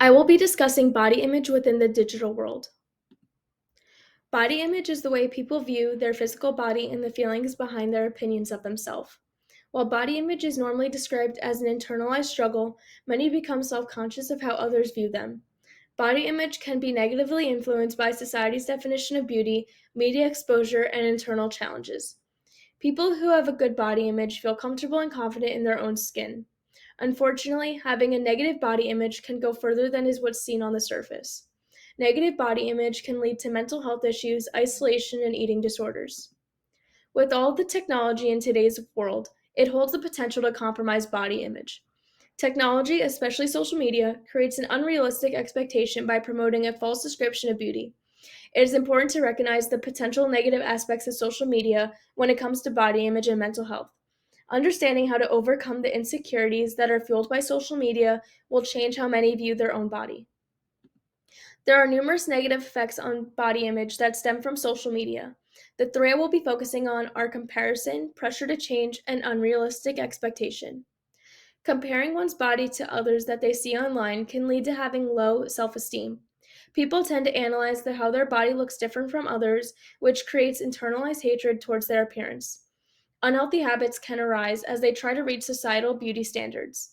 I will be discussing body image within the digital world. Body image is the way people view their physical body and the feelings behind their opinions of themselves. While body image is normally described as an internalized struggle, many become self conscious of how others view them. Body image can be negatively influenced by society's definition of beauty, media exposure, and internal challenges. People who have a good body image feel comfortable and confident in their own skin. Unfortunately, having a negative body image can go further than is what's seen on the surface. Negative body image can lead to mental health issues, isolation, and eating disorders. With all the technology in today's world, it holds the potential to compromise body image. Technology, especially social media, creates an unrealistic expectation by promoting a false description of beauty. It is important to recognize the potential negative aspects of social media when it comes to body image and mental health. Understanding how to overcome the insecurities that are fueled by social media will change how many view their own body. There are numerous negative effects on body image that stem from social media. The three I will be focusing on are comparison, pressure to change, and unrealistic expectation. Comparing one's body to others that they see online can lead to having low self esteem. People tend to analyze how their body looks different from others, which creates internalized hatred towards their appearance. Unhealthy habits can arise as they try to reach societal beauty standards.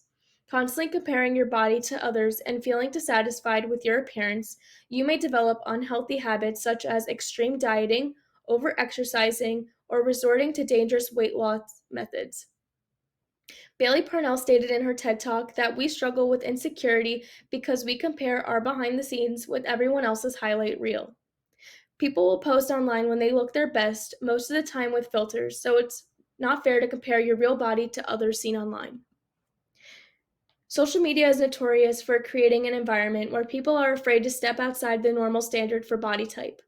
Constantly comparing your body to others and feeling dissatisfied with your appearance, you may develop unhealthy habits such as extreme dieting, overexercising, or resorting to dangerous weight loss methods. Bailey Parnell stated in her TED Talk that we struggle with insecurity because we compare our behind the scenes with everyone else's highlight reel. People will post online when they look their best, most of the time with filters, so it's not fair to compare your real body to others seen online. Social media is notorious for creating an environment where people are afraid to step outside the normal standard for body type.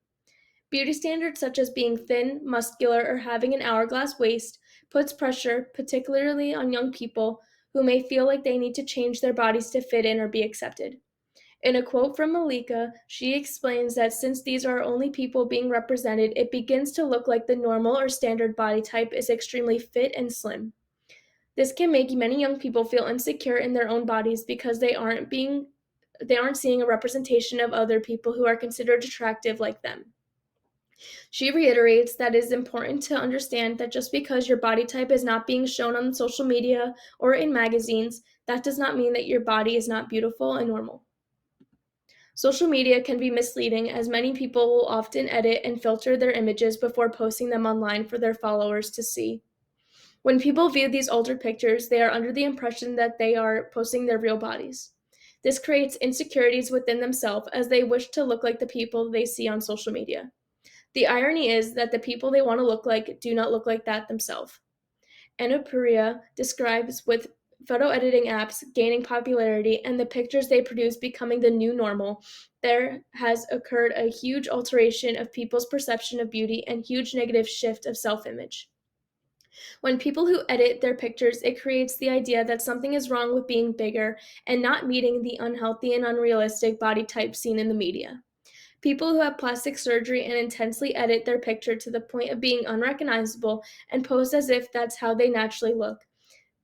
Beauty standards such as being thin, muscular, or having an hourglass waist puts pressure, particularly on young people who may feel like they need to change their bodies to fit in or be accepted. In a quote from Malika, she explains that since these are only people being represented, it begins to look like the normal or standard body type is extremely fit and slim. This can make many young people feel insecure in their own bodies because they aren't seeing a representation of other people who are considered attractive like them. She reiterates that it is important to understand that just because your body type is not being shown on social media or in magazines, that does not mean that your body is not beautiful and normal. Social media can be misleading as many people will often edit and filter their images before posting them online for their followers to see. When people view these altered pictures, they are under the impression that they are posting their real bodies. This creates insecurities within themselves as they wish to look like the people they see on social media. The irony is that the people they want to look like do not look like that themselves. Anupriya describes with photo editing apps gaining popularity and the pictures they produce becoming the new normal, there has occurred a huge alteration of people's perception of beauty and huge negative shift of self-image. When people who edit their pictures, it creates the idea that something is wrong with being bigger and not meeting the unhealthy and unrealistic body type seen in the media. People who have plastic surgery and intensely edit their picture to the point of being unrecognizable and pose as if that's how they naturally look.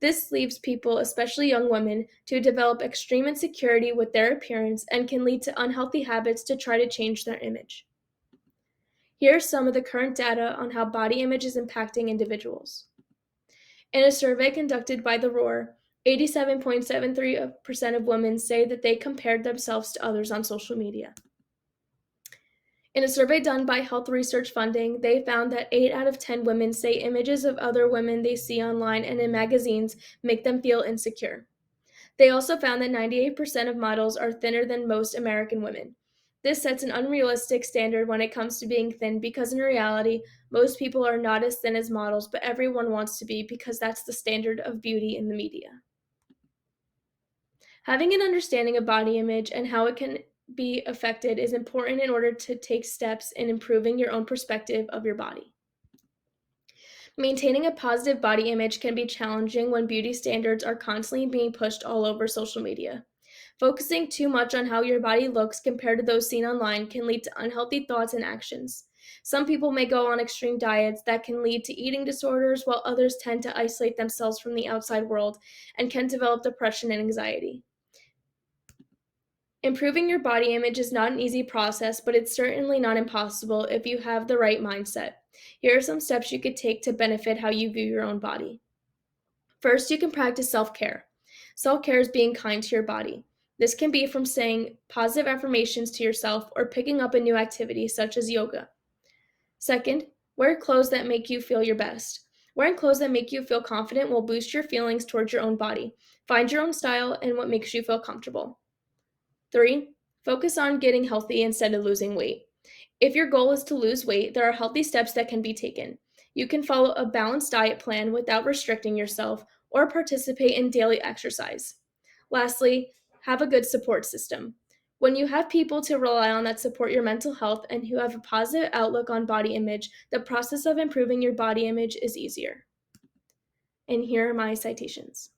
This leaves people, especially young women, to develop extreme insecurity with their appearance and can lead to unhealthy habits to try to change their image. Here are some of the current data on how body image is impacting individuals. In a survey conducted by The Roar, 87.73% of women say that they compared themselves to others on social media. In a survey done by Health Research Funding, they found that 8 out of 10 women say images of other women they see online and in magazines make them feel insecure. They also found that 98% of models are thinner than most American women. This sets an unrealistic standard when it comes to being thin because in reality, most people are not as thin as models, but everyone wants to be because that's the standard of beauty in the media. Having an understanding of body image and how it can be affected is important in order to take steps in improving your own perspective of your body. Maintaining a positive body image can be challenging when beauty standards are constantly being pushed all over social media. Focusing too much on how your body looks compared to those seen online can lead to unhealthy thoughts and actions. Some people may go on extreme diets that can lead to eating disorders, while others tend to isolate themselves from the outside world and can develop depression and anxiety. Improving your body image is not an easy process, but it's certainly not impossible if you have the right mindset. Here are some steps you could take to benefit how you view your own body. First, you can practice self care. Self care is being kind to your body. This can be from saying positive affirmations to yourself or picking up a new activity such as yoga. Second, wear clothes that make you feel your best. Wearing clothes that make you feel confident will boost your feelings towards your own body. Find your own style and what makes you feel comfortable. 3, focus on getting healthy instead of losing weight. If your goal is to lose weight, there are healthy steps that can be taken. You can follow a balanced diet plan without restricting yourself or participate in daily exercise. Lastly, have a good support system. When you have people to rely on that support your mental health and who have a positive outlook on body image, the process of improving your body image is easier. And here are my citations.